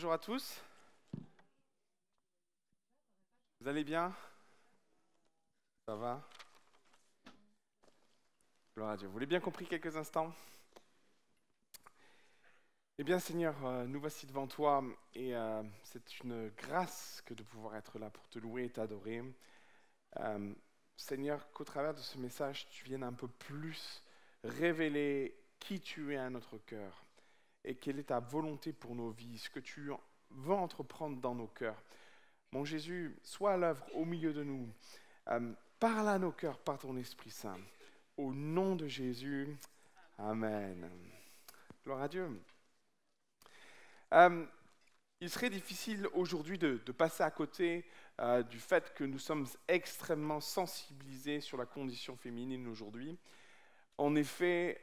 Bonjour à tous. Vous allez bien? Ça va? Gloire à Dieu. Vous l'avez bien compris quelques instants? Eh bien, Seigneur, nous voici devant toi et c'est une grâce que de pouvoir être là pour te louer et t'adorer. Seigneur, qu'au travers de ce message, tu viennes un peu plus révéler qui tu es à notre cœur et quelle est ta volonté pour nos vies, ce que tu veux entreprendre dans nos cœurs. Mon Jésus, sois à l'œuvre au milieu de nous. Parle à nos cœurs par ton Esprit Saint. Au nom de Jésus, Amen. Gloire à Dieu. Il serait difficile aujourd'hui de passer à côté du fait que nous sommes extrêmement sensibilisés sur la condition féminine aujourd'hui. En effet,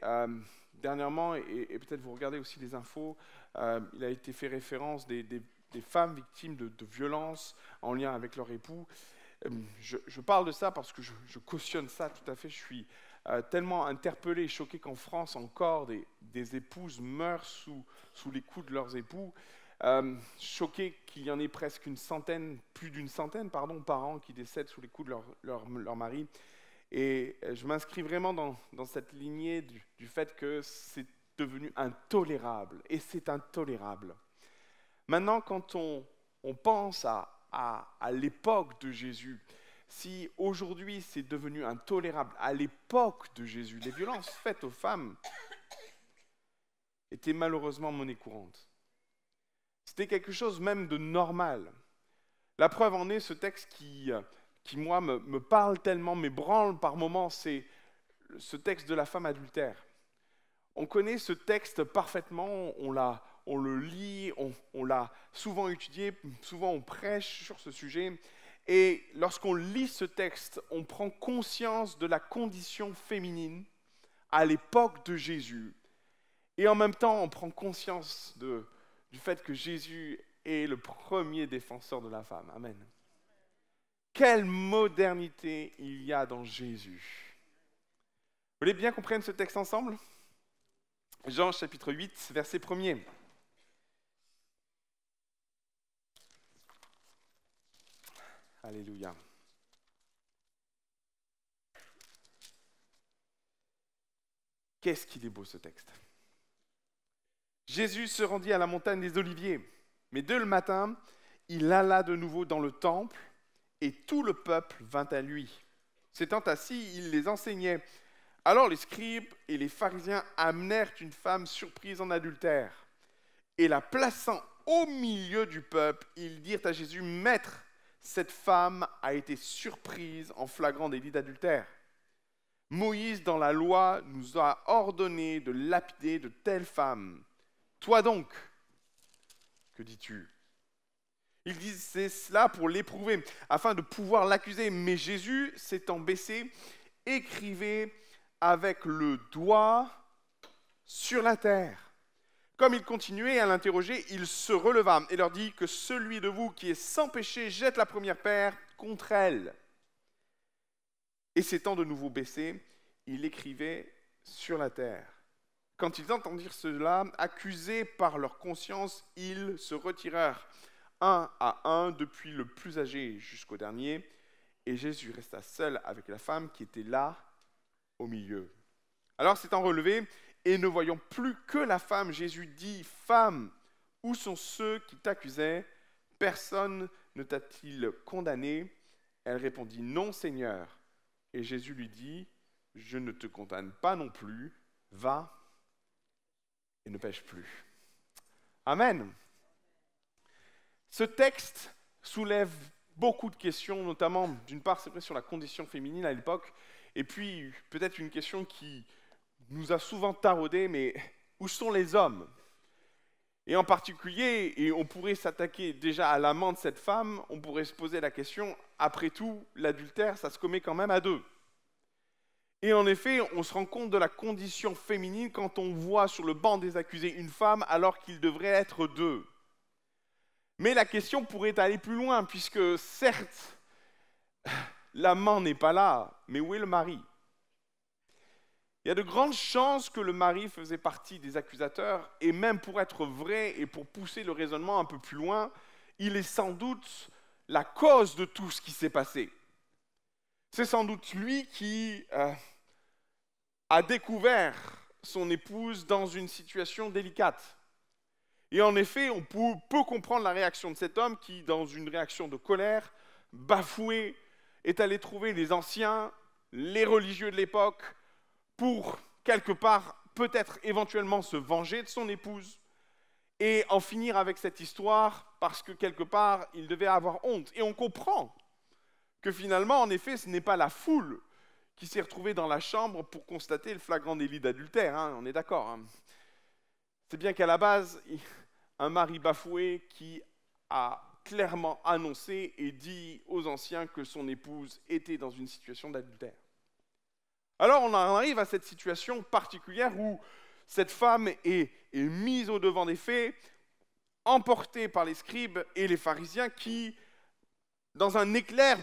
dernièrement, et peut-être vous regardez aussi les infos, il a été fait référence des femmes victimes de violences en lien avec leur époux. Je parle de ça parce que je cautionne ça tout à fait. Je suis tellement interpellé et choqué qu'en France encore des épouses meurent sous les coups de leurs époux. Choqué qu'il y en ait presque plus d'une centaine par an qui décèdent sous les coups de leur mari. Et je m'inscris vraiment dans cette lignée du fait que c'est devenu intolérable. Et c'est intolérable. Maintenant, quand on pense à l'époque de Jésus, si aujourd'hui c'est devenu intolérable, à l'époque de Jésus, les violences faites aux femmes étaient malheureusement monnaie courante. C'était quelque chose même de normal. La preuve en est ce texte qui moi, me parle tellement, m'ébranle par moments, c'est ce texte de la femme adultère. On connaît ce texte parfaitement, on le lit, on l'a souvent étudié, souvent on prêche sur ce sujet. Et lorsqu'on lit ce texte, on prend conscience de la condition féminine à l'époque de Jésus. Et en même temps, on prend conscience du fait que Jésus est le premier défenseur de la femme. Amen. Quelle modernité il y a dans Jésus. Vous voulez bien qu'on prenne ce texte ensemble? Jean chapitre 8, verset 1er. Alléluia. Qu'est-ce qu'il est beau ce texte. Jésus se rendit à la montagne des Oliviers, mais dès le matin, il alla de nouveau dans le temple et tout le peuple vint à lui. S'étant assis, il les enseignait. Alors les scribes et les pharisiens amenèrent une femme surprise en adultère. Et la plaçant au milieu du peuple, ils dirent à Jésus, « Maître, cette femme a été surprise en flagrant délit d'adultère. Moïse, dans la loi, nous a ordonné de lapider de telles femmes. Toi donc, que dis-tu » Ils disaient cela pour l'éprouver, afin de pouvoir l'accuser. Mais Jésus, s'étant baissé, écrivait avec le doigt sur la terre. Comme il continuait à l'interroger, il se releva et leur dit que celui de vous qui est sans péché jette la première pierre contre elle. Et s'étant de nouveau baissé, il écrivait sur la terre. Quand ils entendirent cela, accusés par leur conscience, ils se retirèrent un à un, depuis le plus âgé jusqu'au dernier, et Jésus resta seul avec la femme qui était là au milieu. Alors s'étant relevé, et ne voyant plus que la femme, Jésus dit, « Femme, où sont ceux qui t'accusaient? Personne ne t'a-t-il condamné ?» Elle répondit, « Non, Seigneur. » Et Jésus lui dit, « Je ne te condamne pas non plus, va et ne pêche plus. » Amen. Ce texte soulève beaucoup de questions, notamment, d'une part, c'est vrai, sur la condition féminine à l'époque, et puis peut-être une question qui nous a souvent taraudé, mais où sont les hommes? Et en particulier, et on pourrait s'attaquer déjà à l'amant de cette femme, on pourrait se poser la question, après tout, l'adultère, ça se commet quand même à deux. Et en effet, on se rend compte de la condition féminine quand on voit sur le banc des accusés une femme alors qu'il devrait être deux. Mais la question pourrait aller plus loin, puisque certes, l'amant n'est pas là, mais où est le mari? Il Il y a de grandes chances que le mari faisait partie des accusateurs, et même pour être vrai et pour pousser le raisonnement un peu plus loin, il est sans doute la cause de tout ce qui s'est passé. C'est sans doute lui qui a découvert son épouse dans une situation délicate. Et en effet, on peut comprendre la réaction de cet homme qui, dans une réaction de colère, bafoué, est allé trouver les anciens, les religieux de l'époque, pour, quelque part, peut-être éventuellement se venger de son épouse et en finir avec cette histoire parce que, quelque part, il devait avoir honte. Et on comprend que finalement, en effet, ce n'est pas la foule qui s'est retrouvée dans la chambre pour constater le flagrant délit d'adultère, hein, on est d'accord. Hein. C'est bien qu'à la base, un mari bafoué qui a clairement annoncé et dit aux anciens que son épouse était dans une situation d'adultère. Alors on en arrive à cette situation particulière où cette femme est mise au devant des faits, emportée par les scribes et les pharisiens qui, dans un éclair,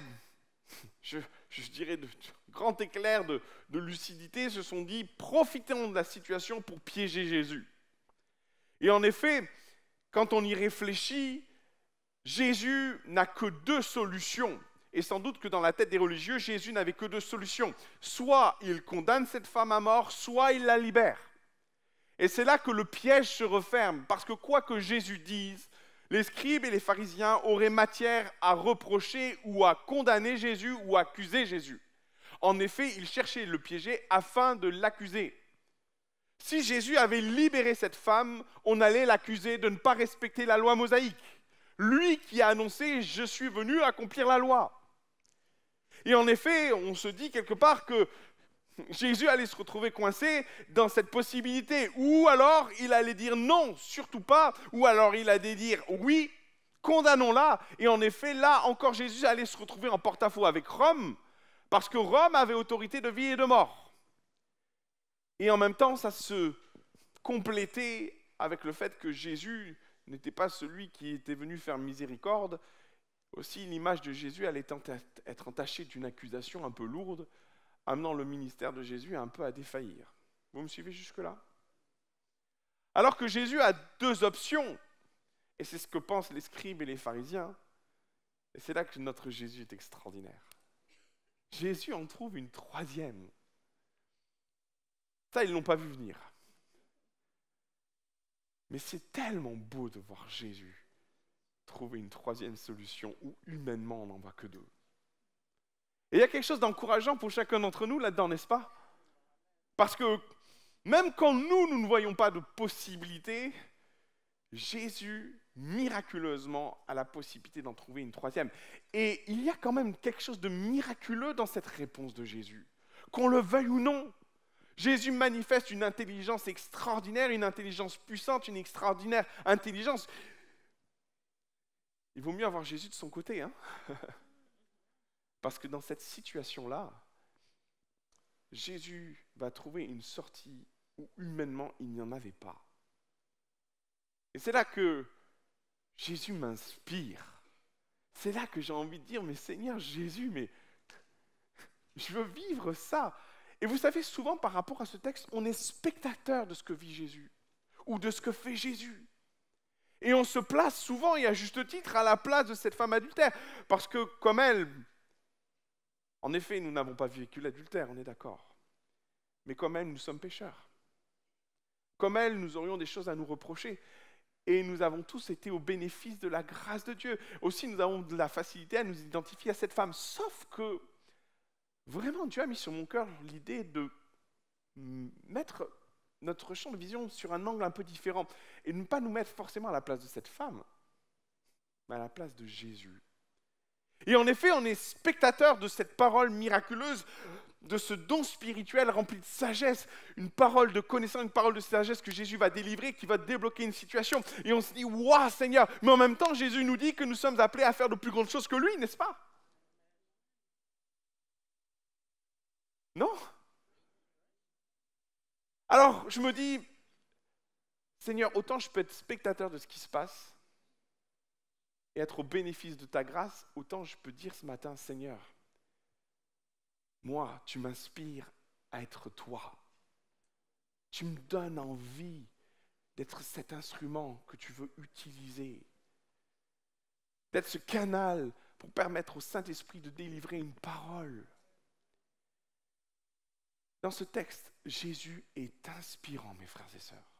je dirais de grand éclair de lucidité, se sont dit « profitons de la situation pour piéger Jésus ». Et en effet, quand on y réfléchit, Jésus n'a que deux solutions. Et sans doute que dans la tête des religieux, Jésus n'avait que deux solutions. Soit il condamne cette femme à mort, soit il la libère. Et c'est là que le piège se referme, parce que quoi que Jésus dise, les scribes et les pharisiens auraient matière à reprocher ou à condamner Jésus ou à accuser Jésus. En effet, ils cherchaient à le piéger afin de l'accuser. Si Jésus avait libéré cette femme, on allait l'accuser de ne pas respecter la loi mosaïque. Lui qui a annoncé « Je suis venu accomplir la loi ». Et en effet, on se dit quelque part que Jésus allait se retrouver coincé dans cette possibilité. Ou alors il allait dire non, surtout pas. Ou alors il allait dire oui, condamnons-la. Et en effet, là encore, Jésus allait se retrouver en porte-à-faux avec Rome, parce que Rome avait autorité de vie et de mort. Et en même temps, ça se complétait avec le fait que Jésus n'était pas celui qui était venu faire miséricorde. Aussi, l'image de Jésus allait être entachée d'une accusation un peu lourde, amenant le ministère de Jésus un peu à défaillir. Vous me suivez jusque-là? Alors que Jésus a deux options, et c'est ce que pensent les scribes et les pharisiens, et c'est là que notre Jésus est extraordinaire. Jésus en trouve une troisième. Ça, ils ne l'ont pas vu venir. Mais c'est tellement beau de voir Jésus trouver une troisième solution où humainement on n'en voit que deux. Et il y a quelque chose d'encourageant pour chacun d'entre nous là-dedans, n'est-ce pas? Parce que même quand nous ne voyons pas de possibilité, Jésus, miraculeusement, a la possibilité d'en trouver une troisième. Et il y a quand même quelque chose de miraculeux dans cette réponse de Jésus. Qu'on le veuille ou non, Jésus manifeste une intelligence extraordinaire, une intelligence puissante, une extraordinaire intelligence. Il vaut mieux avoir Jésus de son côté, hein? Parce que dans cette situation-là, Jésus va trouver une sortie où humainement il n'y en avait pas. Et c'est là que Jésus m'inspire. C'est là que j'ai envie de dire, mais Seigneur Jésus, mais je veux vivre ça. Et vous savez, souvent par rapport à ce texte, on est spectateur de ce que vit Jésus ou de ce que fait Jésus. Et on se place souvent, et à juste titre, à la place de cette femme adultère. Parce que comme elle, en effet, nous n'avons pas vécu l'adultère, on est d'accord. Mais comme elle, nous sommes pécheurs. Comme elle, nous aurions des choses à nous reprocher. Et nous avons tous été au bénéfice de la grâce de Dieu. Aussi, nous avons de la facilité à nous identifier à cette femme. Sauf que, vraiment, Dieu a mis sur mon cœur l'idée de mettre notre champ de vision sur un angle un peu différent. Et de ne pas nous mettre forcément à la place de cette femme, mais à la place de Jésus. Et en effet, on est spectateur de cette parole miraculeuse, de ce don spirituel rempli de sagesse, une parole de connaissance, une parole de sagesse que Jésus va délivrer, qui va débloquer une situation. Et on se dit, waouh Seigneur, mais en même temps, Jésus nous dit que nous sommes appelés à faire de plus grandes choses que lui, n'est-ce pas? Non? Alors, je me dis, Seigneur, autant je peux être spectateur de ce qui se passe et être au bénéfice de ta grâce, autant je peux dire ce matin, Seigneur, moi, tu m'inspires à être toi. Tu me donnes envie d'être cet instrument que tu veux utiliser, d'être ce canal pour permettre au Saint-Esprit de délivrer une parole. Dans ce texte, Jésus est inspirant, mes frères et sœurs.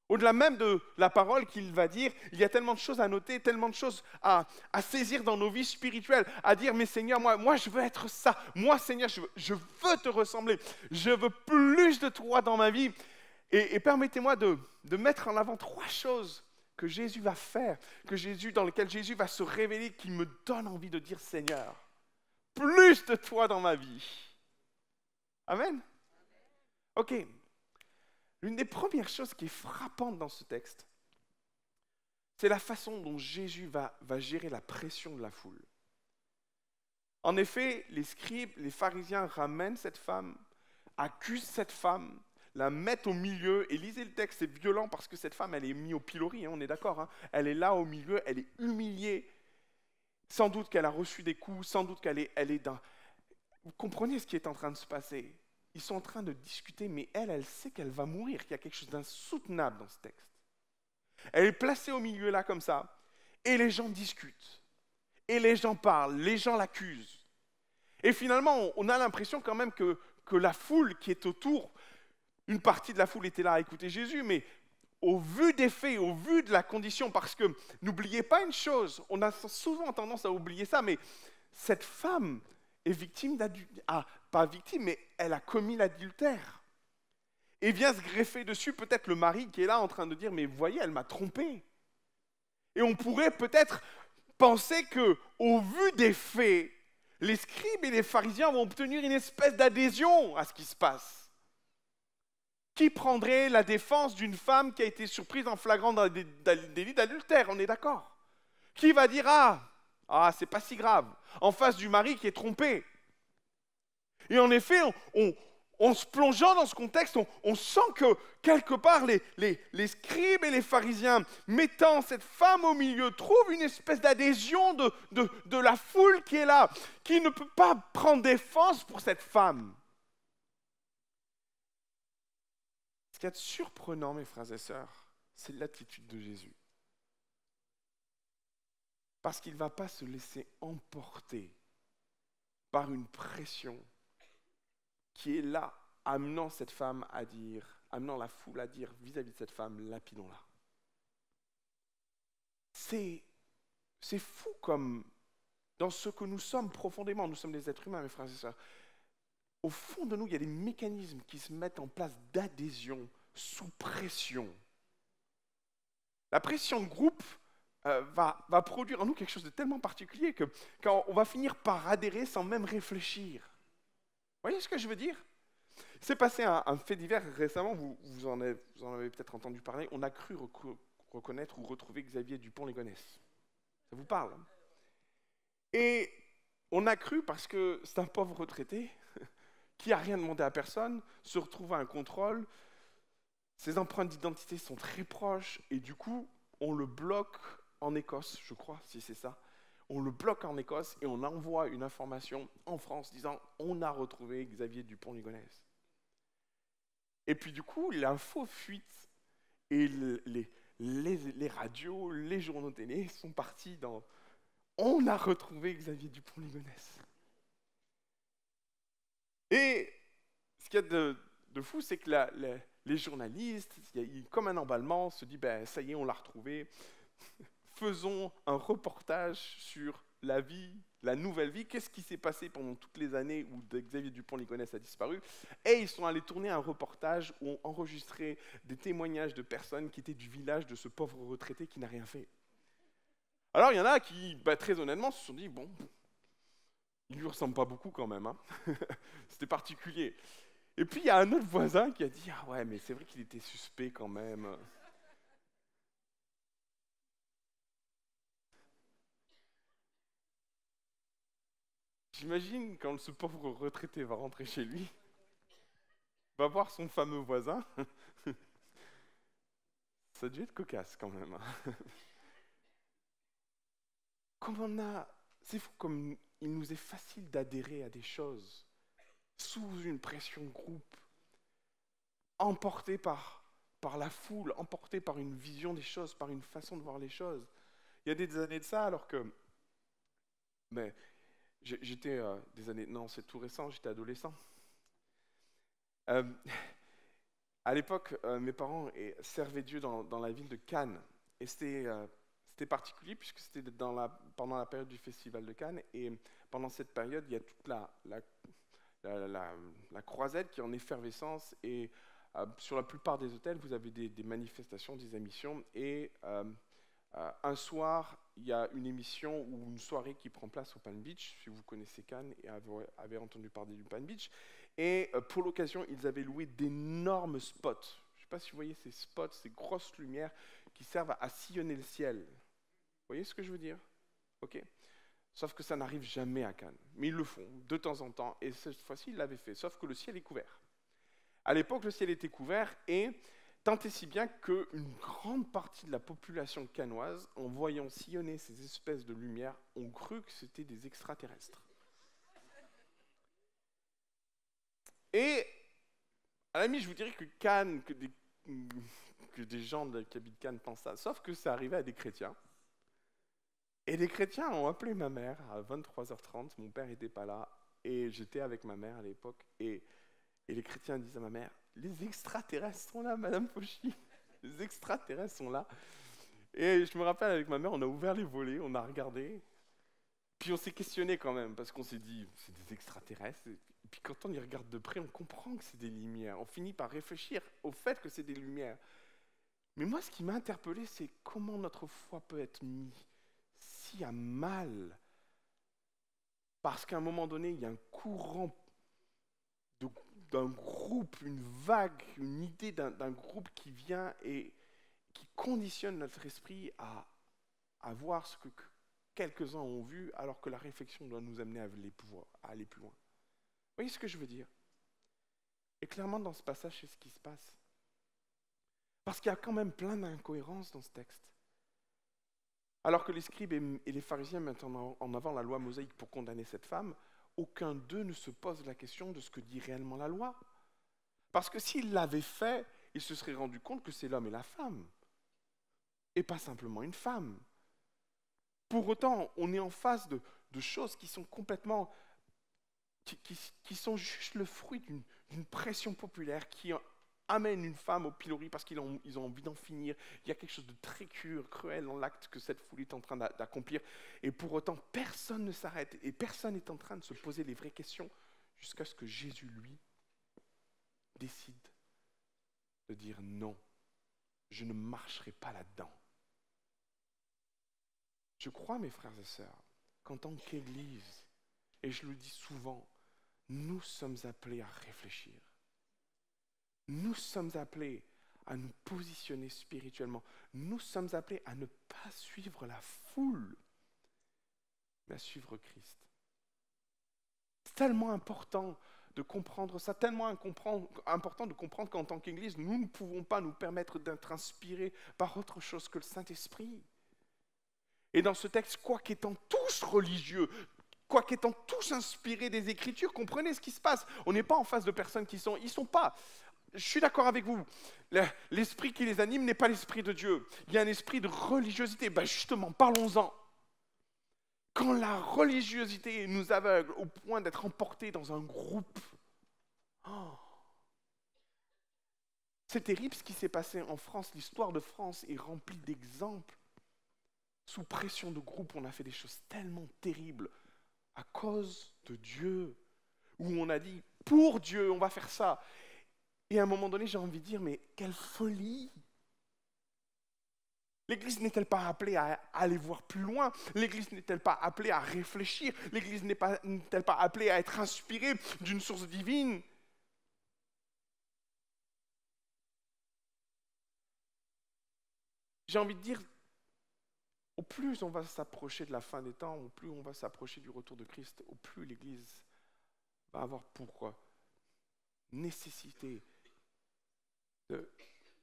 Au-delà même de la parole qu'il va dire, il y a tellement de choses à noter, tellement de choses à saisir dans nos vies spirituelles, à dire, mais Seigneur, moi je veux être ça. Moi, Seigneur, je veux te ressembler. Je veux plus de toi dans ma vie. Et permettez-moi de mettre en avant 3 choses que Jésus va faire, dans lesquelles Jésus va se révéler, qui me donne envie de dire, Seigneur, plus de toi dans ma vie. Amen. Ok. L'une des premières choses qui est frappante dans ce texte, c'est la façon dont Jésus va gérer la pression de la foule. En effet, les scribes, les pharisiens ramènent cette femme, accusent cette femme, la mettent au milieu, et lisez le texte, c'est violent parce que cette femme, elle est mise au pilori, on est d'accord, hein, elle est là au milieu, elle est humiliée, sans doute qu'elle a reçu des coups, sans doute qu'elle est dans... Vous comprenez ce qui est en train de se passer? Ils sont en train de discuter, mais elle sait qu'elle va mourir, qu'il y a quelque chose d'insoutenable dans ce texte. Elle est placée au milieu là comme ça, et les gens discutent, et les gens parlent, les gens l'accusent. Et finalement, on a l'impression quand même que la foule qui est autour, une partie de la foule était là à écouter Jésus, mais au vu des faits, au vu de la condition, parce que n'oubliez pas une chose, on a souvent tendance à oublier ça, mais cette femme est victime d'adultère. Pas victime, mais elle a commis l'adultère. Et vient se greffer dessus peut-être le mari qui est là en train de dire, mais vous voyez, elle m'a trompé. Et on pourrait peut-être penser que, au vu des faits, les scribes et les pharisiens vont obtenir une espèce d'adhésion à ce qui se passe. Qui prendrait la défense d'une femme qui a été surprise en flagrant délit d'adultère? On est d'accord. Qui va dire, c'est pas si grave, en face du mari qui est trompé? Et en effet, en se plongeant dans ce contexte, on sent que quelque part, les scribes et les pharisiens, mettant cette femme au milieu, trouvent une espèce d'adhésion de la foule qui est là, qui ne peut pas prendre défense pour cette femme. Ce qui est surprenant, mes frères et sœurs, c'est l'attitude de Jésus. Parce qu'il ne va pas se laisser emporter par une pression qui est là, amenant cette femme à dire, amenant la foule à dire vis-à-vis de cette femme, lapidons-la. C'est fou comme dans ce que nous sommes profondément, nous sommes des êtres humains, mes frères et sœurs. Au fond de nous, il y a des mécanismes qui se mettent en place d'adhésion sous pression. La pression de groupe va produire en nous quelque chose de tellement particulier que quand on va finir par adhérer sans même réfléchir. Vous voyez ce que je veux dire? C'est passé un fait divers récemment, vous en avez peut-être entendu parler, on a cru reconnaître ou retrouver Xavier Dupont-Ligonnès. Ça vous parle? Et on a cru parce que c'est un pauvre retraité qui n'a rien demandé à personne, se retrouve à un contrôle, ses empreintes d'identité sont très proches et du coup, on le bloque en Écosse, je crois, si c'est ça. On le bloque en Écosse et on envoie une information en France disant « on a retrouvé Xavier Dupont-Ligonnès ». Et puis du coup, l'info fuite et les radios, les journaux télé sont partis dans « on a retrouvé Xavier Dupont-Ligonnès ». Et ce qu'il y a de fou, c'est que les journalistes, comme un emballement, se disent « ça y est, on l'a retrouvé ». Faisons un reportage sur la vie, la nouvelle vie, qu'est-ce qui s'est passé pendant toutes les années où Xavier Dupont-Ligonnès a disparu. Et ils sont allés tourner un reportage où on enregistrait des témoignages de personnes qui étaient du village de ce pauvre retraité qui n'a rien fait. Alors il y en a qui, très honnêtement, se sont dit, bon, il lui ressemble pas beaucoup quand même, hein. C'était particulier. Et puis il y a un autre voisin qui a dit, ah ouais, mais c'est vrai qu'il était suspect quand même. J'imagine quand ce pauvre retraité va rentrer chez lui, va voir son fameux voisin, ça a dû être cocasse quand même. C'est fou comme il nous est facile d'adhérer à des choses sous une pression de groupe. emportés par la foule, emportés par une vision des choses, par une façon de voir les choses. Il y a des années de ça, alors que... Mais j'étais... des années... Non, c'est tout récent, j'étais adolescent. Euh, à l'époque, mes parents servaient Dieu dans la ville de Cannes. Et c'était particulier puisque c'était pendant la période du festival de Cannes. Et pendant cette période, il y a toute la croisette qui est en effervescence. Et sur la plupart des hôtels, vous avez des manifestations, des émissions. Et un soir, il y a une émission ou une soirée qui prend place au Palm Beach, si vous connaissez Cannes et avez entendu parler du Palm Beach. Et pour l'occasion, ils avaient loué d'énormes spots. Je ne sais pas si vous voyez ces spots, ces grosses lumières qui servent à sillonner le ciel. Vous voyez ce que je veux dire? Ok. Sauf que ça n'arrive jamais à Cannes. Mais ils le font de temps en temps. Et cette fois-ci, ils l'avaient fait. Sauf que le ciel est couvert. À l'époque, le ciel était couvert et tant et si bien qu'une grande partie de la population cannoise, en voyant sillonner ces espèces de lumières, ont cru que c'était des extraterrestres. Et à la limite, je vous dirais que Cannes, que des gens qui habitent Cannes pensent ça, sauf que ça arrivait à des chrétiens. Et les chrétiens ont appelé ma mère à 23h30, mon père n'était pas là, et j'étais avec ma mère à l'époque, et les chrétiens disent à ma mère, les extraterrestres sont là, Madame Fauchy, les extraterrestres sont là. Et je me rappelle, avec ma mère, on a ouvert les volets, on a regardé, puis on s'est questionné quand même, parce qu'on s'est dit, c'est des extraterrestres. Et puis quand on y regarde de près, on comprend que c'est des lumières. On finit par réfléchir au fait que c'est des lumières. Mais moi, ce qui m'a interpellé, c'est comment notre foi peut être mise si à mal. Parce qu'à un moment donné, il y a un courant d'un groupe, une vague, une idée d'un groupe qui vient et qui conditionne notre esprit à voir ce que quelques-uns ont vu, alors que la réflexion doit nous amener à aller plus loin. Vous voyez ce que je veux dire? Et clairement, dans ce passage, c'est ce qui se passe. Parce qu'il y a quand même plein d'incohérences dans ce texte. Alors que les scribes et les pharisiens mettent en avant la loi mosaïque pour condamner cette femme, aucun d'eux ne se pose la question de ce que dit réellement la loi. Parce que s'ils l'avaient fait, ils se seraient rendus compte que c'est l'homme et la femme, et pas simplement une femme. Pour autant, on est en face de choses qui sont complètement... qui sont juste le fruit d'une pression populaire qui amène une femme au pilori parce qu'ils ont envie d'en finir. Il y a quelque chose de très cruel dans l'acte que cette foule est en train d'accomplir. Et pour autant, personne ne s'arrête et personne n'est en train de se poser les vraies questions jusqu'à ce que Jésus, lui, décide de dire non, je ne marcherai pas là-dedans. Je crois, mes frères et sœurs, qu'en tant qu'Église, et je le dis souvent, nous sommes appelés à réfléchir. Nous sommes appelés à nous positionner spirituellement. Nous sommes appelés à ne pas suivre la foule, mais à suivre Christ. C'est tellement important de comprendre ça, tellement important de comprendre qu'en tant qu'Église, nous ne pouvons pas nous permettre d'être inspirés par autre chose que le Saint-Esprit. Et dans ce texte, quoi qu'étant tous religieux, quoi qu'étant tous inspirés des Écritures, comprenez ce qui se passe. On n'est pas en face de personnes ils sont pas. Je suis d'accord avec vous. L'esprit qui les anime n'est pas l'esprit de Dieu. Il y a un esprit de religiosité. Ben justement, parlons-en. Quand la religiosité nous aveugle au point d'être emportés dans un groupe, c'est terrible ce qui s'est passé en France. L'histoire de France est remplie d'exemples. Sous pression de groupe, on a fait des choses tellement terribles à cause de Dieu, où on a dit, pour Dieu, on va faire ça. Et à un moment donné, j'ai envie de dire, mais quelle folie! L'Église n'est-elle pas appelée à aller voir plus loin? L'Église n'est-elle pas appelée à réfléchir? L'Église n'est-elle pas appelée à être inspirée d'une source divine? J'ai envie de dire, au plus on va s'approcher de la fin des temps, au plus on va s'approcher du retour de Christ, au plus l'Église va avoir pour nécessité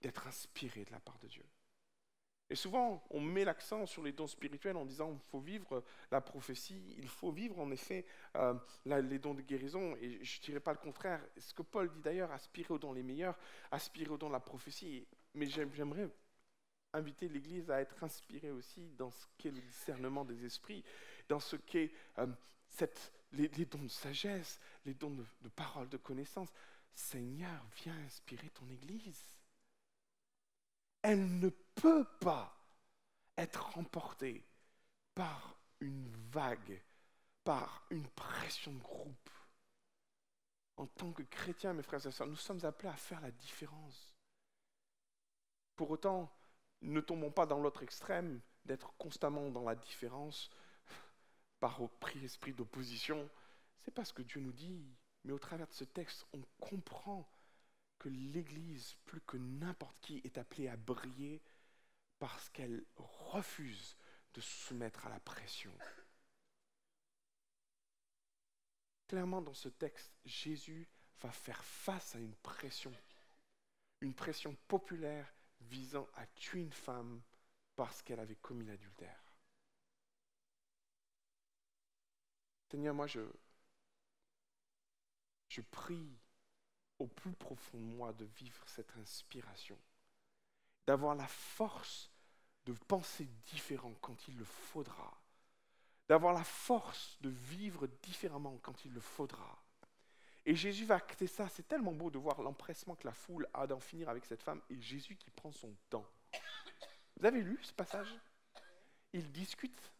d'être inspirée de la part de Dieu. Et souvent, on met l'accent sur les dons spirituels en disant qu'il faut vivre la prophétie, il faut vivre en effet les dons de guérison, et je ne dirais pas le contraire. Ce que Paul dit d'ailleurs, aspirer aux dons les meilleurs, aspirer aux dons de la prophétie. Mais j'aimerais inviter l'Église à être inspirée aussi dans ce qu'est le discernement des esprits, dans ce qu'est les dons de sagesse, les dons de parole, de connaissance. Seigneur, viens inspirer ton Église. Elle ne peut pas être remportée par une vague, par une pression de groupe. En tant que chrétiens, mes frères et sœurs, nous sommes appelés à faire la différence. Pour autant, ne tombons pas dans l'autre extrême, d'être constamment dans la différence, par esprit d'opposition. C'est pas ce que Dieu nous dit, mais au travers de ce texte, on comprend que l'Église, plus que n'importe qui, est appelée à briller parce qu'elle refuse de se soumettre à la pression. Clairement, dans ce texte, Jésus va faire face à une pression populaire visant à tuer une femme parce qu'elle avait commis l'adultère. Seigneur, moi, je prie au plus profond de moi de vivre cette inspiration, d'avoir la force de penser différent quand il le faudra, d'avoir la force de vivre différemment quand il le faudra. Et Jésus va acter ça. C'est tellement beau de voir l'empressement que la foule a d'en finir avec cette femme et Jésus qui prend son temps. Vous avez lu ce passage? Ils discutent.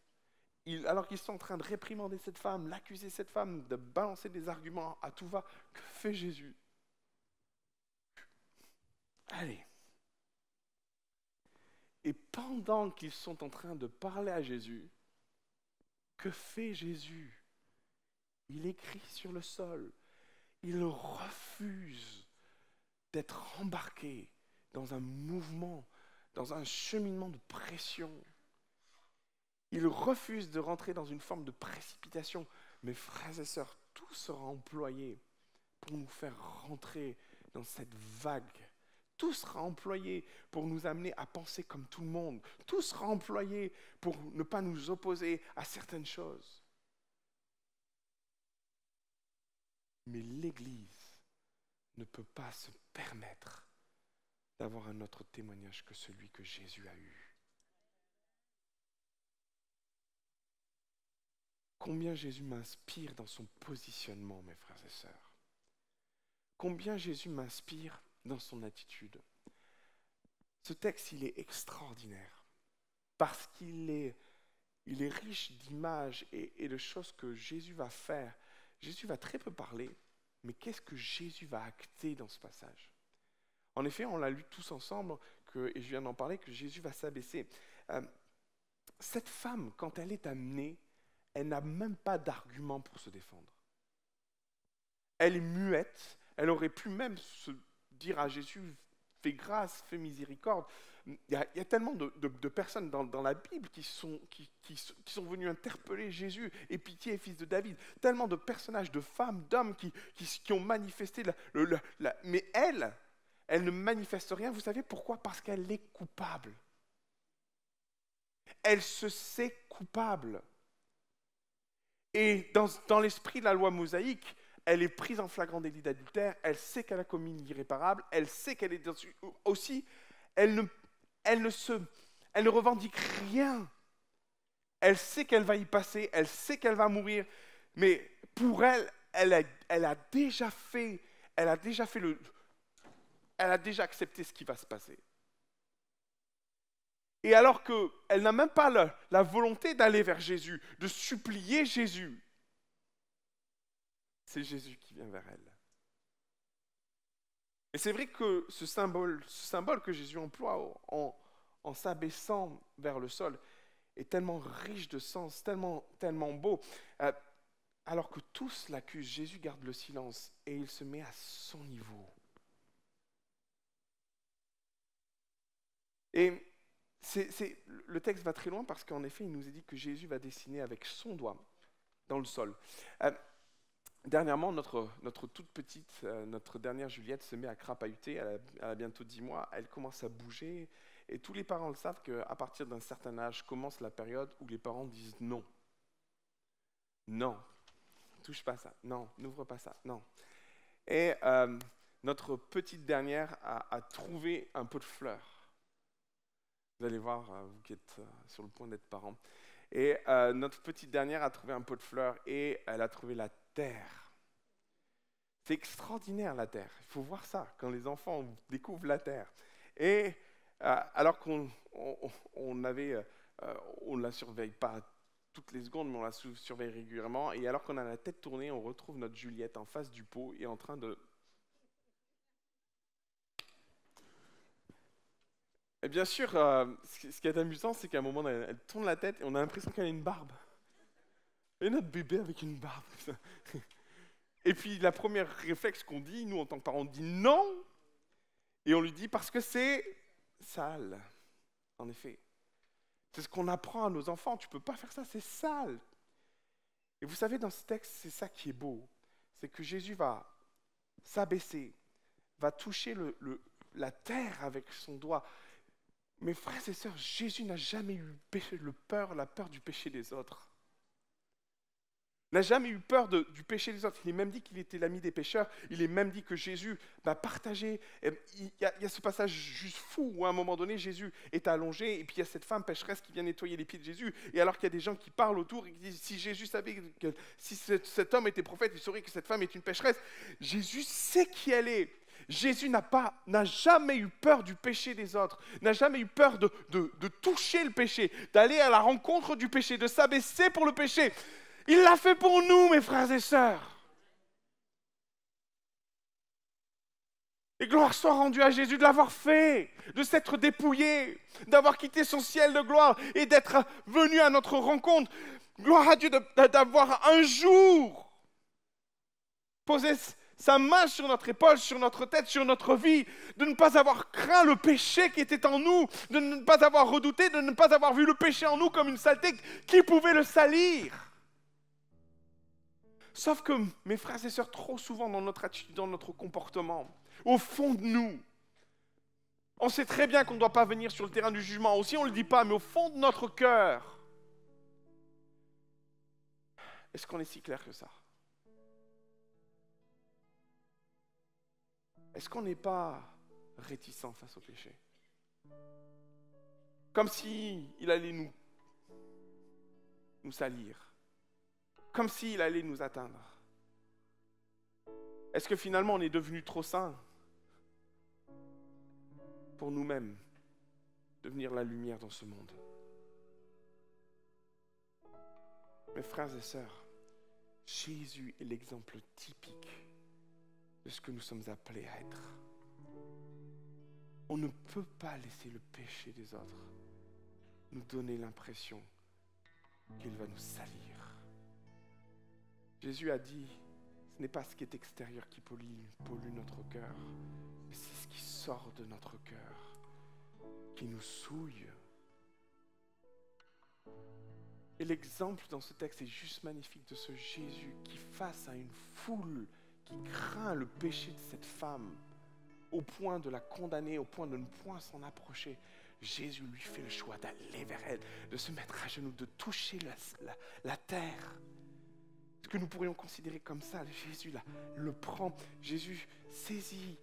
Alors qu'ils sont en train de réprimander cette femme, l'accuser cette femme, de balancer des arguments à tout va, que fait Jésus? Allez. Et pendant qu'ils sont en train de parler à Jésus, que fait Jésus? Il écrit sur le sol. Il refuse d'être embarqué dans un mouvement, dans un cheminement de pression. Il refuse de rentrer dans une forme de précipitation. Mes frères et sœurs, tout sera employé pour nous faire rentrer dans cette vague. Tout sera employé pour nous amener à penser comme tout le monde. Tout sera employé pour ne pas nous opposer à certaines choses. Mais l'Église ne peut pas se permettre d'avoir un autre témoignage que celui que Jésus a eu. Combien Jésus m'inspire dans son positionnement, mes frères et sœurs. Combien Jésus m'inspire dans son attitude. Ce texte, il est extraordinaire parce qu'il est riche d'images et de choses que Jésus va faire. Jésus va très peu parler, mais qu'est-ce que Jésus va acter dans ce passage? En effet, on l'a lu tous ensemble, et je viens d'en parler, que Jésus va s'abaisser. Cette femme, quand elle est amenée, elle n'a même pas d'argument pour se défendre. Elle est muette, elle aurait pu même se dire à Jésus, fais grâce, fais miséricorde. Il y a tellement de personnes dans la Bible qui sont venus interpeller Jésus, et pitié, fils de David. Tellement de personnages, de femmes, d'hommes qui ont manifesté. Mais elle ne manifeste rien. Vous savez pourquoi? Parce qu'elle est coupable. Elle se sait coupable. Et dans l'esprit de la loi mosaïque, elle est prise en flagrant délit d'adultère, elle sait qu'elle a commis une irréparable, elle sait qu'elle est aussi, elle ne revendique rien. Elle sait qu'elle va y passer, elle sait qu'elle va mourir, mais pour elle, elle a déjà accepté ce qui va se passer. Et alors qu'elle n'a même pas la volonté d'aller vers Jésus, de supplier Jésus, c'est Jésus qui vient vers elle. Et c'est vrai que ce symbole que Jésus emploie en s'abaissant vers le sol est tellement riche de sens, tellement beau. Alors que tous l'accusent, Jésus garde le silence et il se met à son niveau. Et le texte va très loin parce qu'en effet, il nous est dit que Jésus va dessiner avec son doigt dans le sol. Dernièrement, notre toute petite, notre dernière Juliette se met à crapahuter, elle a bientôt 10 mois, elle commence à bouger Et tous les parents le savent qu'à partir d'un certain âge commence la période où les parents disent non. Non, touche pas ça. Non, n'ouvre pas ça. Non. Et notre petite dernière a trouvé un pot de fleurs. Vous allez voir, vous qui êtes sur le point d'être parents. Et notre petite dernière a trouvé un pot de fleurs et elle a trouvé la terre. C'est extraordinaire la terre. Il faut voir ça quand les enfants découvrent la terre. Et alors qu'on ne la surveille pas toutes les secondes, mais on la surveille régulièrement. Et alors qu'on a la tête tournée, on retrouve notre Juliette en face du pot et en train de... Et bien sûr, ce qui est amusant, c'est qu'à un moment, elle tourne la tête et on a l'impression qu'elle a une barbe. Et notre bébé avec une barbe. Et puis, la première réflexe qu'on dit, nous, en tant que parents, on dit non. Et on lui dit parce que c'est sale. En effet. C'est ce qu'on apprend à nos enfants. Tu ne peux pas faire ça, c'est sale. Et vous savez, dans ce texte, c'est ça qui est beau. C'est que Jésus va s'abaisser, va toucher la terre avec son doigt. Mes frères et sœurs, Jésus n'a jamais eu la peur du péché des autres. N'a jamais eu peur du péché des autres. Il est même dit qu'il était l'ami des pécheurs. Il est même dit que Jésus partageait. Il y a ce passage juste fou où à un moment donné, Jésus est allongé et puis il y a cette femme pécheresse qui vient nettoyer les pieds de Jésus. Et alors qu'il y a des gens qui parlent autour et qui disent si Jésus savait que si cet homme était prophète, il saurait que cette femme est une pécheresse. Jésus sait qui elle est. Jésus n'a jamais eu peur du péché des autres, n'a jamais eu peur de toucher le péché, d'aller à la rencontre du péché, de s'abaisser pour le péché. Il l'a fait pour nous, mes frères et sœurs. Et gloire soit rendue à Jésus de l'avoir fait, de s'être dépouillé, d'avoir quitté son ciel de gloire et d'être venu à notre rencontre. Gloire à Dieu d'avoir un jour posé sa main sur notre épaule, sur notre tête, sur notre vie, de ne pas avoir craint le péché qui était en nous, de ne pas avoir redouté, de ne pas avoir vu le péché en nous comme une saleté qui pouvait le salir. Sauf que, mes frères et sœurs, trop souvent dans notre attitude, dans notre comportement, au fond de nous, on sait très bien qu'on ne doit pas venir sur le terrain du jugement. Aussi, on ne le dit pas, mais au fond de notre cœur, est-ce qu'on est si clair que ça? Est-ce qu'on n'est pas réticent face au péché? Comme s'il allait nous salir. Comme s'il allait nous atteindre. Est-ce que finalement on est devenu trop saint pour nous-mêmes devenir la lumière dans ce monde? Mes frères et sœurs, Jésus est l'exemple typique de ce que nous sommes appelés à être. On ne peut pas laisser le péché des autres nous donner l'impression qu'il va nous salir. Jésus a dit, ce n'est pas ce qui est extérieur qui pollue notre cœur, mais c'est ce qui sort de notre cœur, qui nous souille. Et l'exemple dans ce texte est juste magnifique de ce Jésus qui, face à une foule qui craint le péché de cette femme, au point de la condamner, au point de ne point s'en approcher, Jésus lui fait le choix d'aller vers elle, de se mettre à genoux, de toucher la terre. Ce que nous pourrions considérer comme ça, Jésus là, le prend, Jésus saisit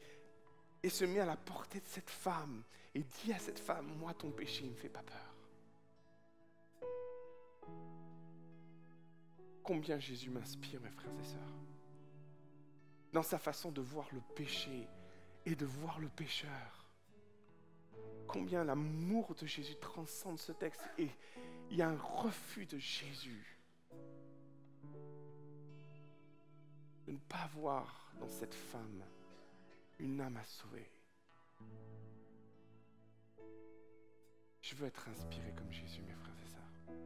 et se met à la portée de cette femme et dit à cette femme, moi ton péché ne me fait pas peur. Combien Jésus m'inspire, mes frères et sœurs, dans sa façon de voir le péché et de voir le pécheur. Combien l'amour de Jésus transcende ce texte et il y a un refus de Jésus de ne pas voir dans cette femme une âme à sauver. Je veux être inspiré comme Jésus, mes frères et sœurs.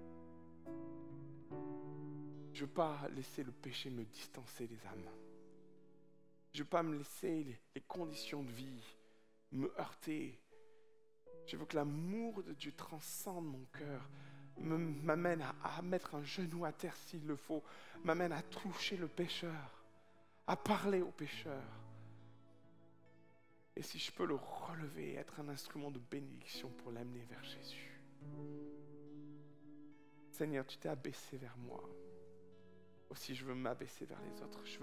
Je ne veux pas laisser le péché me distancer des âmes. Je ne veux pas me laisser les conditions de vie me heurter. Je veux que l'amour de Dieu transcende mon cœur, m'amène à mettre un genou à terre s'il le faut, m'amène à toucher le pécheur, à parler au pécheur. Et si je peux le relever, être un instrument de bénédiction pour l'amener vers Jésus. Seigneur, tu t'es abaissé vers moi. Aussi, je veux m'abaisser vers les autres. Je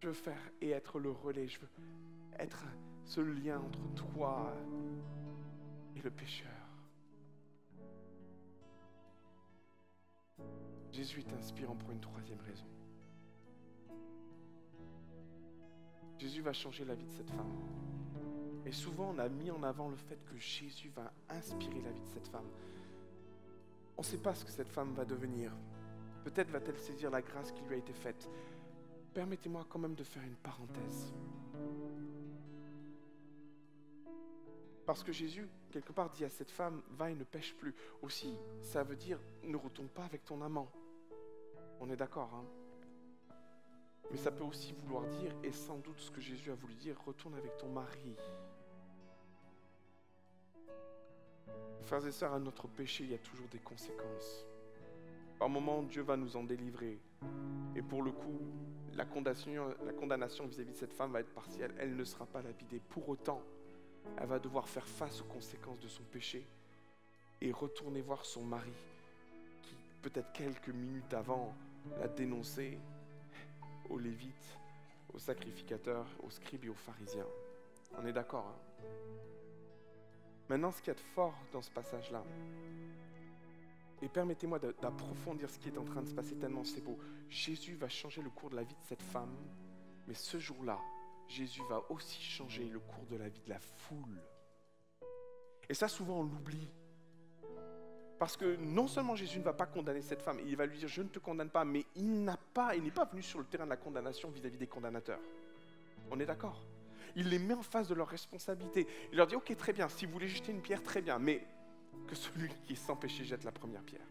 veux faire et être le relais. Je veux être ce lien entre toi et le pécheur. Jésus est inspirant pour une troisième raison. Jésus va changer la vie de cette femme. Et souvent, on a mis en avant le fait que Jésus va inspirer la vie de cette femme. On ne sait pas ce que cette femme va devenir. Peut-être va-t-elle saisir la grâce qui lui a été faite. Permettez-moi quand même de faire une parenthèse. Parce que Jésus, quelque part, dit à cette femme, va et ne pêche plus. Aussi, ça veut dire, ne retourne pas avec ton amant. On est d'accord, hein? Mais ça peut aussi vouloir dire, et sans doute ce que Jésus a voulu dire, retourne avec ton mari. Frères et sœurs, à notre péché, il y a toujours des conséquences. Par moments, Dieu va nous en délivrer. Et pour le coup, la condamnation vis-à-vis de cette femme va être partielle. Elle ne sera pas lapidée. Pour autant, elle va devoir faire face aux conséquences de son péché et retourner voir son mari, qui peut-être quelques minutes avant l'a dénoncé aux Lévites, aux sacrificateurs, aux scribes et aux pharisiens. On est d'accord, hein? Maintenant, ce qu'il y a de fort dans ce passage-là, et permettez-moi d'approfondir ce qui est en train de se passer tellement c'est beau. Jésus va changer le cours de la vie de cette femme, mais ce jour-là, Jésus va aussi changer le cours de la vie de la foule. Et ça, souvent, on l'oublie. Parce que non seulement Jésus ne va pas condamner cette femme, il va lui dire « je ne te condamne pas », mais il n'est pas venu sur le terrain de la condamnation vis-à-vis des condamnateurs. On est d'accord? Il les met en face de leurs responsabilités. Il leur dit « ok, très bien, si vous voulez jeter une pierre, très bien, mais que celui qui est sans péché jette la première pierre. »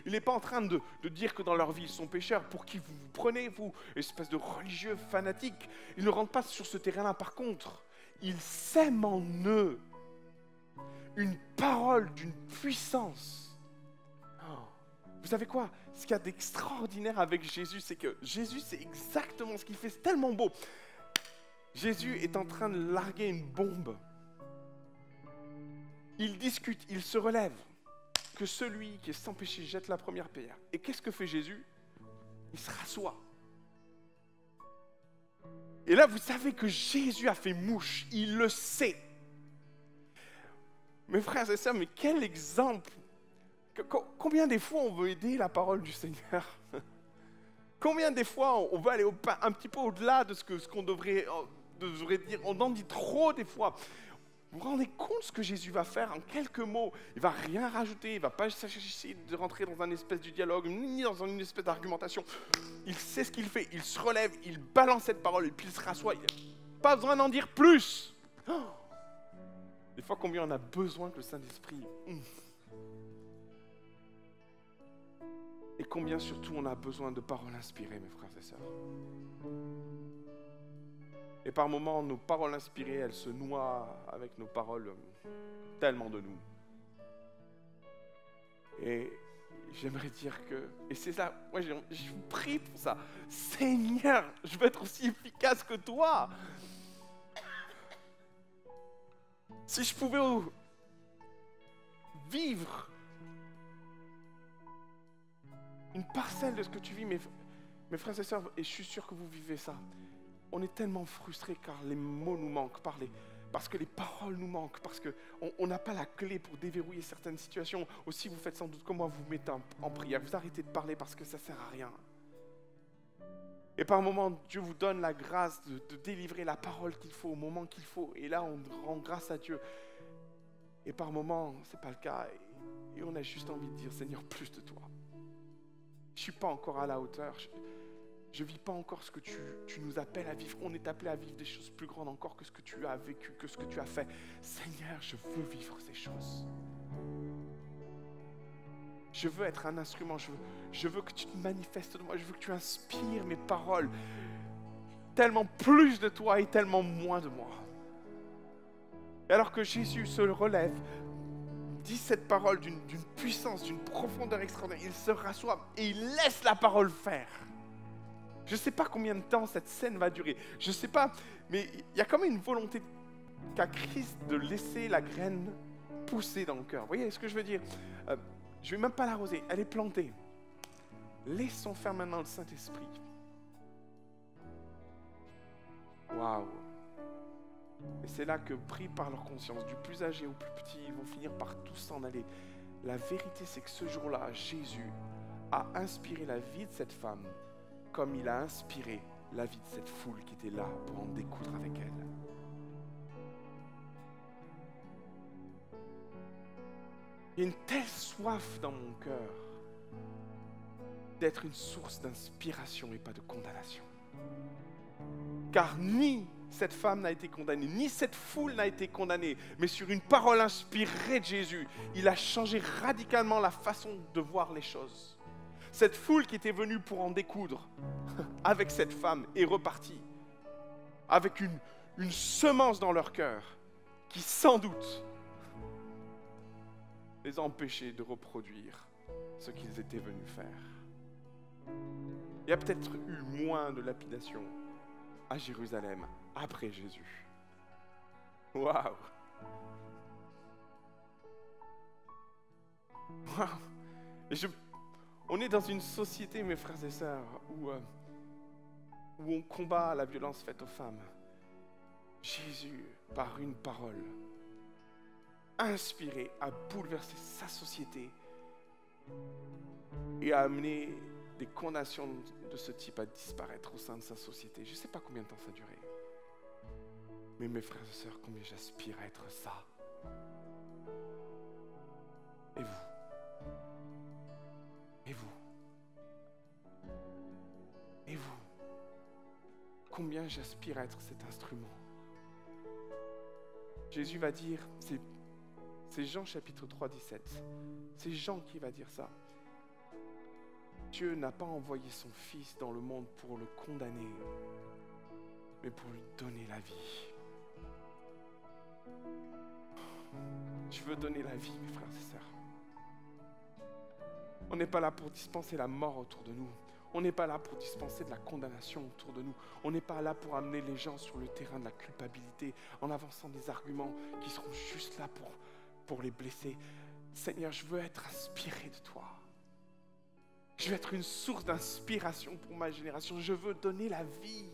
Il n'est pas en train de dire que dans leur vie, ils sont pécheurs, pour qui vous vous prenez, vous, espèce de religieux fanatiques. Il ne rentre pas sur ce terrain-là. Par contre, il sème en eux une parole d'une puissance. Vous savez quoi? Ce qu'il y a d'extraordinaire avec Jésus, c'est que Jésus, c'est exactement ce qu'il fait. C'est tellement beau. Jésus est en train de larguer une bombe. Il discute, il se relève. Que celui qui est sans péché jette la première pierre. Et qu'est-ce que fait Jésus? Il se rassoit. Et là, vous savez que Jésus a fait mouche. Il le sait. Mes frères et sœurs, mais quel exemple! Combien des fois on veut aider la parole du Seigneur? Combien des fois on veut aller un petit peu au-delà de ce qu'on devrait dire? On en dit trop des fois. Vous vous rendez compte ce que Jésus va faire en quelques mots? Il ne va rien rajouter, il ne va pas essayer de rentrer dans un espèce de dialogue, ni dans une espèce d'argumentation. Il sait ce qu'il fait, il se relève, il balance cette parole, et puis il se rassoit. Il n'a pas besoin d'en dire plus. Des fois, combien on a besoin que le Saint-Esprit... Et combien surtout on a besoin de paroles inspirées, mes frères et sœurs. Et par moments, nos paroles inspirées, elles se noient avec nos paroles tellement de nous. Et j'aimerais dire que... Et c'est ça, moi je vous prie pour ça. Seigneur, je veux être aussi efficace que toi. Si je pouvais vivre une parcelle de ce que tu vis, mes frères et sœurs, et je suis sûr que vous vivez ça. On est tellement frustrés car les mots nous manquent, parce que les paroles nous manquent, parce qu'on n'a pas la clé pour déverrouiller certaines situations. Aussi, vous faites sans doute comme moi, vous vous mettez en prière, vous arrêtez de parler parce que ça ne sert à rien. Et par moments, Dieu vous donne la grâce de délivrer la parole qu'il faut au moment qu'il faut. Et là, on rend grâce à Dieu. Et par moments, ce n'est pas le cas. Et on a juste envie de dire, Seigneur, plus de toi. Je ne suis pas encore à la hauteur. Je ne vis pas encore ce que tu nous appelles à vivre. On est appelé à vivre des choses plus grandes encore que ce que tu as vécu, que ce que tu as fait. Seigneur, je veux vivre ces choses. Je veux être un instrument. Je veux que tu te manifestes de moi. Je veux que tu inspires mes paroles. Tellement plus de toi et tellement moins de moi. Et alors que Jésus se relève, dit cette parole d'une puissance, d'une profondeur extraordinaire, il se rassoit et il laisse la parole faire. Je ne sais pas combien de temps cette scène va durer. Je ne sais pas, mais il y a quand même une volonté qu'a Christ de laisser la graine pousser dans le cœur. Vous voyez ce que je veux dire? Je ne vais même pas l'arroser, elle est plantée. Laissons faire maintenant le Saint-Esprit. Waouh! Et c'est là que, pris par leur conscience, du plus âgé au plus petit, ils vont finir par tous s'en aller. La vérité, c'est que ce jour-là, Jésus a inspiré la vie de cette femme comme il a inspiré la vie de cette foule qui était là pour en découdre avec elle. Il y a une telle soif dans mon cœur d'être une source d'inspiration et pas de condamnation. Car ni cette femme n'a été condamnée, ni cette foule n'a été condamnée, mais sur une parole inspirée de Jésus, il a changé radicalement la façon de voir les choses. Cette foule qui était venue pour en découdre avec cette femme est repartie avec une semence dans leur cœur qui sans doute les a empêchés de reproduire ce qu'ils étaient venus faire. Il y a peut-être eu moins de lapidation à Jérusalem après Jésus. Waouh! Waouh! On est dans une société, mes frères et sœurs, où on combat la violence faite aux femmes. Jésus, par une parole, inspiré, a bouleversé sa société et a amené des condamnations de ce type à disparaître au sein de sa société. Je ne sais pas combien de temps ça a duré. Mais mes frères et sœurs, combien j'aspire à être ça. Et vous? Et vous? Et vous? Combien j'aspire à être cet instrument? Jésus va dire, c'est Jean chapitre 3, 17. C'est Jean qui va dire ça. Dieu n'a pas envoyé son Fils dans le monde pour le condamner, mais pour lui donner la vie. Je veux donner la vie, mes frères et sœurs. On n'est pas là pour dispenser la mort autour de nous. On n'est pas là pour dispenser de la condamnation autour de nous. On n'est pas là pour amener les gens sur le terrain de la culpabilité en avançant des arguments qui seront juste là pour les blesser. Seigneur, je veux être inspiré de toi. Je veux être une source d'inspiration pour ma génération. Je veux donner la vie.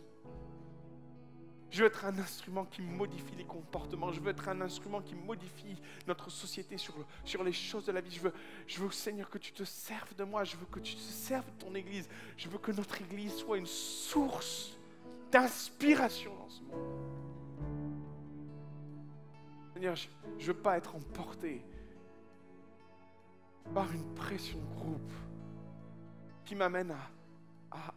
Je veux être un instrument qui modifie les comportements. Je veux être un instrument qui modifie notre société sur les choses de la vie. Je veux, Seigneur, que tu te serves de moi. Je veux que tu te serves de ton Église. Je veux que notre Église soit une source d'inspiration dans ce monde. Seigneur, je ne veux pas être emporté par une pression de groupe qui m'amène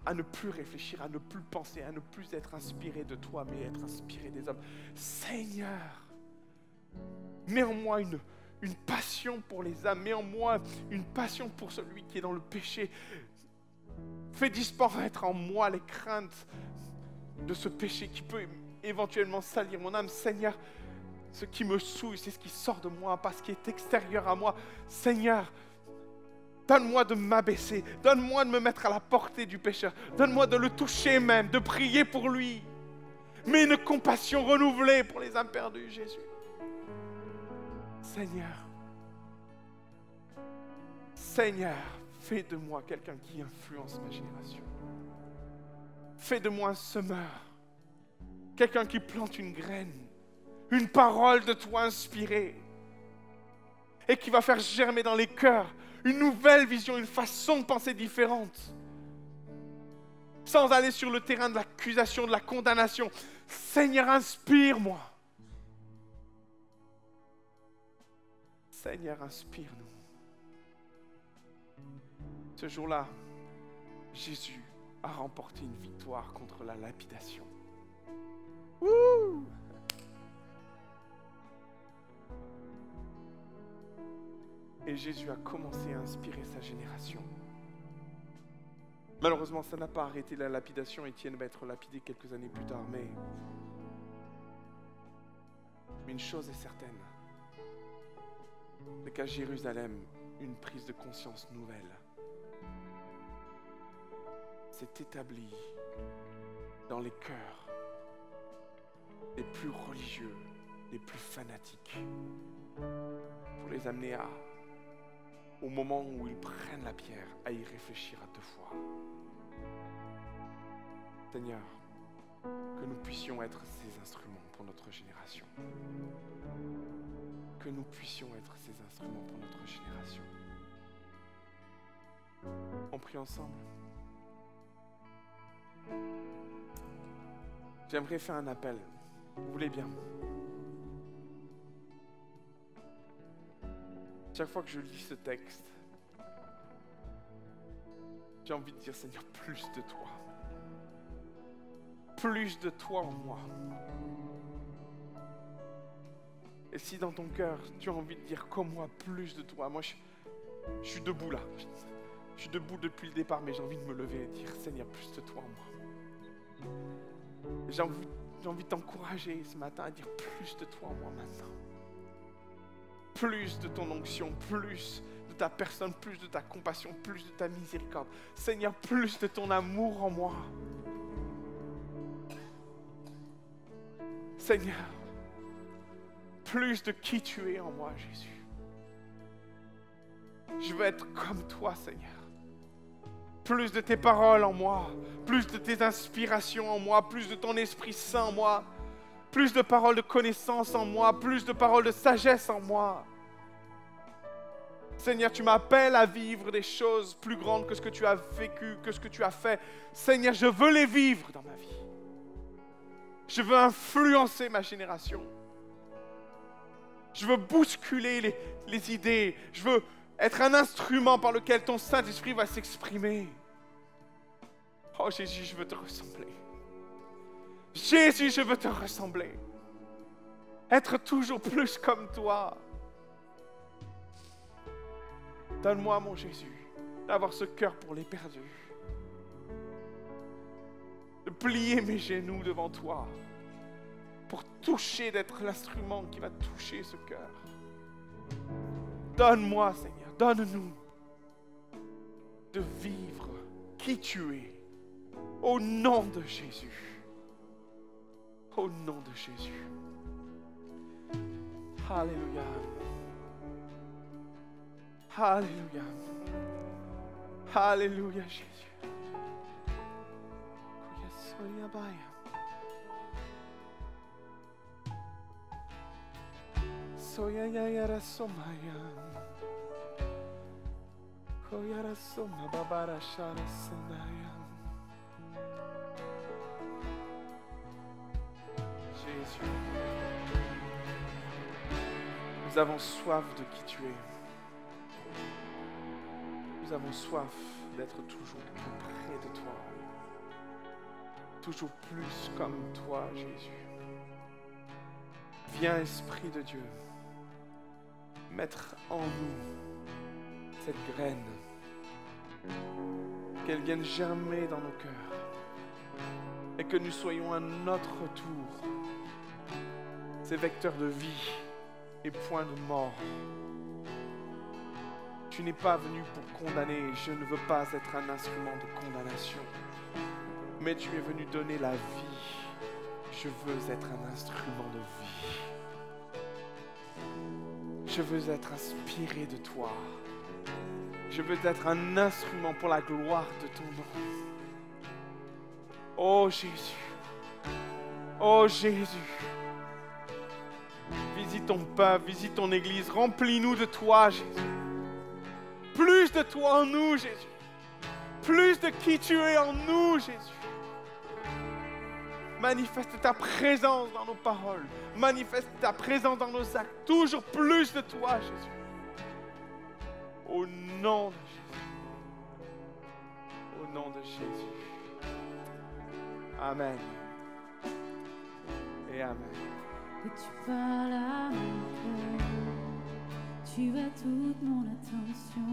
à ne plus réfléchir, à ne plus penser, à ne plus être inspiré de toi, mais être inspiré des hommes. Seigneur, mets en moi une passion pour les âmes, mets en moi une passion pour celui qui est dans le péché. Fais disparaître en moi les craintes de ce péché qui peut éventuellement salir mon âme. Seigneur, ce qui me souille, c'est ce qui sort de moi, pas ce qui est extérieur à moi. Seigneur, donne-moi de m'abaisser, donne-moi de me mettre à la portée du pécheur, donne-moi de le toucher même, de prier pour lui. Mais une compassion renouvelée pour les âmes perdues, Jésus. Seigneur, fais de moi quelqu'un qui influence ma génération. Fais de moi un semeur, quelqu'un qui plante une graine, une parole de toi inspirée et qui va faire germer dans les cœurs une nouvelle vision, une façon de penser différente. Sans aller sur le terrain de l'accusation, de la condamnation. Seigneur, inspire-moi. Seigneur, inspire-nous. Ce jour-là, Jésus a remporté une victoire contre la lapidation. Wouh! Et Jésus a commencé à inspirer sa génération. Malheureusement, ça n'a pas arrêté la lapidation. Étienne va être lapidé quelques années plus tard. Mais une chose est certaine, c'est qu'à Jérusalem, une prise de conscience nouvelle s'est établie dans les cœurs les plus religieux, les plus fanatiques, pour les amener au moment où ils prennent la pierre, à y réfléchir à 2 fois. Seigneur, que nous puissions être ces instruments pour notre génération. Que nous puissions être ces instruments pour notre génération. On prie ensemble. J'aimerais faire un appel. Vous voulez bien? Chaque fois que je lis ce texte, j'ai envie de dire, Seigneur, plus de toi. Plus de toi en moi. Et si dans ton cœur, tu as envie de dire comme moi, plus de toi, moi je suis debout là. Je suis debout depuis le départ, mais j'ai envie de me lever et dire, Seigneur, plus de toi en moi. J'ai envie de t'encourager ce matin à dire plus de toi en moi maintenant. Plus de ton onction, plus de ta personne, plus de ta compassion, plus de ta miséricorde. Seigneur, plus de ton amour en moi. Seigneur, plus de qui tu es en moi, Jésus. Je veux être comme toi, Seigneur. Plus de tes paroles en moi, plus de tes inspirations en moi, plus de ton Esprit Saint en moi, plus de paroles de connaissance en moi, plus de paroles de sagesse en moi. Seigneur, tu m'appelles à vivre des choses plus grandes que ce que tu as vécu, que ce que tu as fait. Seigneur, je veux les vivre dans ma vie. Je veux influencer ma génération. Je veux bousculer les idées. Je veux être un instrument par lequel ton Saint-Esprit va s'exprimer. Oh Jésus, je veux te ressembler. Jésus, je veux te ressembler. Être toujours plus comme toi. Donne-moi, mon Jésus, d'avoir ce cœur pour les perdus. De plier mes genoux devant toi. Pour toucher, d'être l'instrument qui va toucher ce cœur. Donne-moi, Seigneur, donne-nous de vivre qui tu es. Au nom de Jésus. Au nom de Jésus. Alléluia. Alléluia. Alléluia, Jésus. Soya ya yara somaya. Koyara soma babara shara sandaya. Jésus. Nous avons soif de qui tu es. Nous avons soif d'être toujours plus près de toi. Toujours plus comme toi, Jésus. Viens, Esprit de Dieu, mettre en nous cette graine, qu'elle vienne germer dans nos cœurs et que nous soyons à notre tour ces vecteurs de vie et point de mort. Tu n'es pas venu pour condamner, je ne veux pas être un instrument de condamnation, mais tu es venu donner la vie. Je veux être un instrument de vie. Je veux être inspiré de toi. Je veux être un instrument pour la gloire de ton nom. Oh Jésus. Oh Jésus. Visite ton peuple, visite ton église. Remplis-nous de toi, Jésus. Plus de toi en nous, Jésus. Plus de qui tu es en nous, Jésus. Manifeste ta présence dans nos paroles. Manifeste ta présence dans nos actes. Toujours plus de toi, Jésus. Au nom de Jésus. Au nom de Jésus. Amen. Et amen. Et tu parles à mon cœur. Tu as toute mon attention.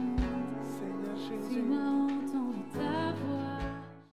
Seigneur Jésus. Tu m'as entendu ta voix.